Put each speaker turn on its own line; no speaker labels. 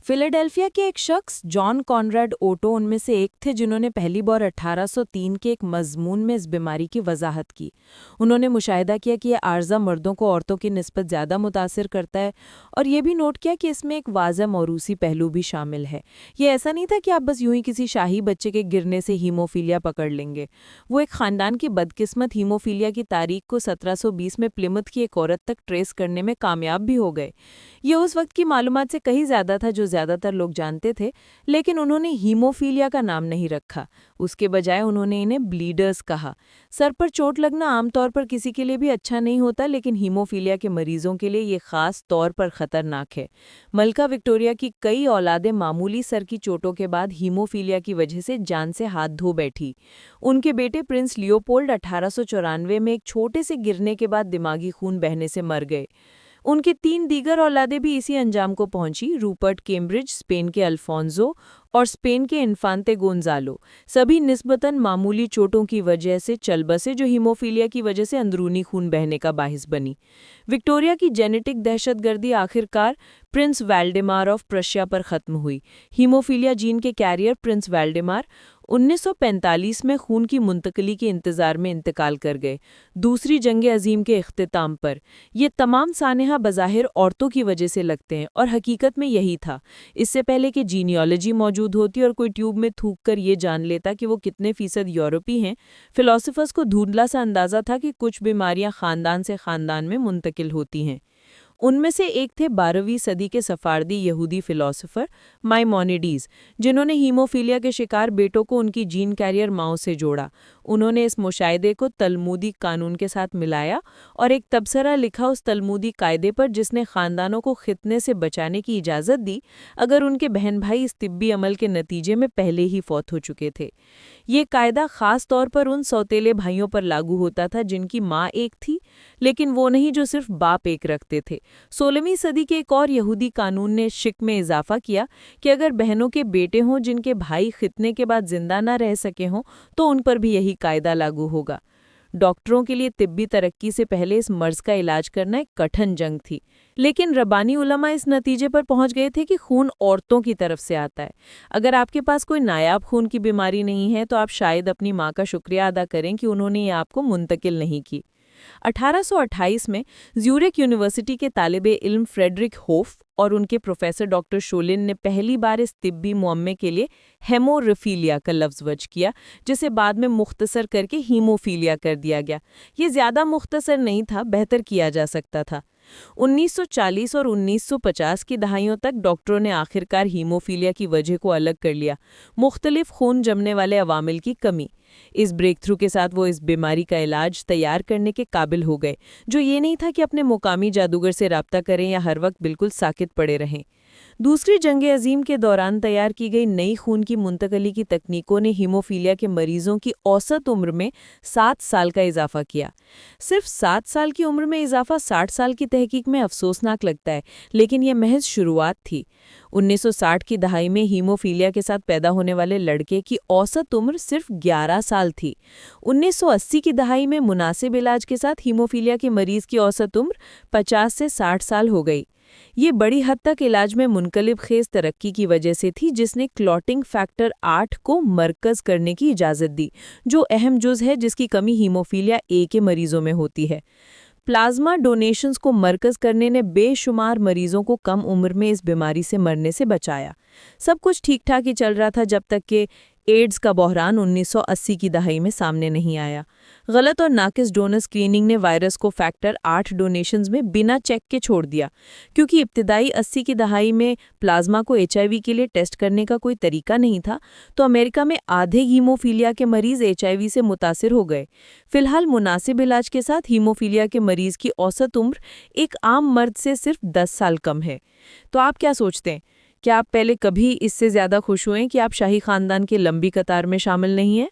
Philadelphia के एक शख्स जॉन कॉनराड ओटो उनमें से एक थे जिन्होंने पहली बार 1803 के एक मजमून में इस बीमारी की वजाहत की। उन्होंने मुशाहिदा किया कि यह आर्जा मर्दों को औरतों की निस्बत ज़्यादा मुतासिर करता है, और ये भी नोट किया कि इसमें एक वाज़ह मौरूसी पहलू भी शामिल है। ये ऐसा नहीं था कि आप बस यूं ही किसी शाही बच्चे के गिरने से हीमोफीलिया पकड़ लेंगे। वो एक ख़ानदान की बदकिस्मत हीमोफीलिया की तारीख को 1720 में प्लिमथ की एक औरत तक ट्रेस करने में कामयाब भी हो गए। ये उस वक्त की मालूमात से कहीं ज़्यादा था जो ज़्यादातर लोग जानते थे, लेकिन उन्होंने हीमोफीलिया का नाम नहीं रखा। उसके बजाय उन्होंने इन्हें ब्लीडर्स कहा। सर पर चोट लगना आमतौर पर किसी के लिए भी अच्छा नहीं होता, लेकिन हीमोफीलिया के मरीजों के लिए ये खास तौर पर खतरनाक है। मलका विक्टोरिया की कई औलादें मामूली सर की चोटों के बाद हीमोफीलिया की वजह से जान से हाथ धो बैठी। उनके बेटे प्रिंस लियोपोल्ड 1894 में एक छोटे से गिरने के बाद दिमागी खून बहने से मर गए। उनकी 3 दीगर औलादें भी इसी अंजाम को पहुंची। रूपर्ट केम्ब्रिज, स्पेन के अल्फोंसो और स्पेन के इन्फांते गोंजालो, सभी निस्बतन मामूली चोटों की वजह से चल बसे जो हीमोफीलिया की वजह से अंदरूनी खून बहने का बाहिस बनी। विक्टोरिया की जेनेटिक दहशतगर्दी आखिरकार प्रिंस वाल्डेमार ऑफ प्रशिया पर खत्म हुई। हीमोफीलिया जीन के कैरियर प्रिंस वाल्डेमार 1945 में खून की मुंतकली के इंतजार में इंतकाल कर गए, दूसरी जंग अजीम के इख्तिताम पर। ये तमाम सानेहा बज़ाहिर औरतों की वजह से लगते हैं, और हकीकत में यही था। इससे पहले कि जीनियोलॉजी मौजूद होती और कोई ट्यूब में थूक कर ये जान लेता कि वो कितने फीसद यूरोपी हैं, फिलोसोफर्स को धुंधला सा अंदाज़ा था कि कुछ बीमारियां ख़ानदान से ख़ानदान में मुंतकिल होती हैं। उनमें से एक थे 12वीं सदी के सफ़ारदी यहूदी फ़िलासफ़र माइमोनिडीज़, जिन्होंने हीमोफीलिया के शिकार बेटों को उनकी जीन कैरियर माओ से जोड़ा। उन्होंने इस मुशाहिदे को तलमूदी कानून के साथ मिलाया और एक तबसरा लिखा उस तलमूदी कायदे पर जिसने ख़ानदानों को खितने से बचाने की इजाज़त दी अगर उनके बहन भाई इस तिब्बी अमल के नतीजे में पहले ही फौत हो चुके थे। ये कायदा ख़ास तौर पर उन सौतेले भाइयों पर लागू होता था जिनकी माँ एक थी, लेकिन वो नहीं जो सिर्फ बाप एक रखते थे। 16वीं सदी के एक और यहूदी कानून ने शिक में इजाफा किया कि अगर बहनों के बेटे हों जिनके भाई खितने के बाद जिंदा न रह सके हों तो उन पर भी यही कायदा लागू होगा। डॉक्टरों के लिए तिब्बी तरक्की से पहले इस मर्ज का इलाज करना एक कठिन जंग थी, लेकिन रब्बानी उलमा इस नतीजे पर पहुंच गए थे कि खून औरतों की तरफ से आता है। अगर आपके पास कोई नायाब खून की बीमारी नहीं है तो आप शायद अपनी माँ का शुक्रिया अदा करें कि उन्होंने ये आपको मुंतकिल नहीं की। 1828 में ज्यूरिख यूनिवर्सिटी के तालिबे इल्म फ्रेडरिक होफ और उनके प्रोफेसर डॉक्टर शोलिन ने पहली बार इस तिब्बी मुअम्मे के लिए हेमोरेफीलिया का लफ्ज़ वज किया, जिसे बाद में मुख्तसर करके हीमोफीलिया कर दिया गया। ये ज़्यादा मुख्तसर नहीं था, बेहतर किया जा सकता था। 1940 और 1950 की दहाइयों तक डॉक्टरों ने आखिरकार हीमोफीलिया की वजह को अलग कर लिया, मुख्तलिफ खून जमने वाले अवामिल की कमी। इस ब्रेक थ्रू के साथ वो इस बीमारी का इलाज तैयार करने के काबिल हो गए, जो ये नहीं था कि अपने मुकामी जादूगर से राब्ता करें या हर वक्त बिल्कुल साकित पड़े रहें। दूसरी जंग अजीम के दौरान तैयार की गई नई खून की मुंतकली की तकनीकों ने हीमोफीलिया के मरीजों की औसत उम्र में 7 साल का इजाफा किया। सिर्फ 7 साल की उम्र में इजाफा 60 साल की तहकीक में अफसोसनाक लगता है, लेकिन यह महज शुरुआत थी। 1960 की दहाई में हीमोफीलिया के साथ पैदा होने वाले लड़के की औसत उम्र सिर्फ 11 साल थी। 1980 की दहाई में मुनासिब इलाज के साथ हीमोफीलिया के मरीज की औसत उम्र 50 से 60 साल हो गई। ये बड़ी हद तक इलाज में मुनकलिब खेज तरक्की की वजह से थी, जिसने क्लॉटिंग फैक्टर 8 को मरकज़ करने की इजाज़त दी, जो अहम जुज़ है जिसकी कमी हीमोफीलिया ए के मरीजों में होती है। प्लाज्मा डोनेशंस को मरकज़ करने ने बेशुमार मरीजों को कम उम्र में इस बीमारी से मरने से बचाया। सब कुछ ठीक ठाक ही चल रहा था जब तक कि एड्स का बहरान 1980 की दहाई में सामने नहीं आया। गलत और नाकिस डोनर स्क्रीनिंग ने वायरस को फैक्टर 8 डोनेशंस में बिना चेक के छोड़ दिया। क्योंकि इब्तिदाई 80 की दहाई में प्लाज्मा को HIV के लिए टेस्ट करने का कोई तरीका नहीं था, तो अमेरिका में आधे हीमोफीलिया के मरीज HIV से मुतासिर हो गए। फिलहाल मुनासिब इलाज के साथ हीमोफीलिया के मरीज की औसत उम्र एक आम मर्द से सिर्फ 10 साल कम है। तो आप क्या सोचते हैं? क्या आप पहले कभी इससे ज़्यादा खुश हुए कि आप शाही ख़ानदान के लंबी कतार में शामिल नहीं हैं?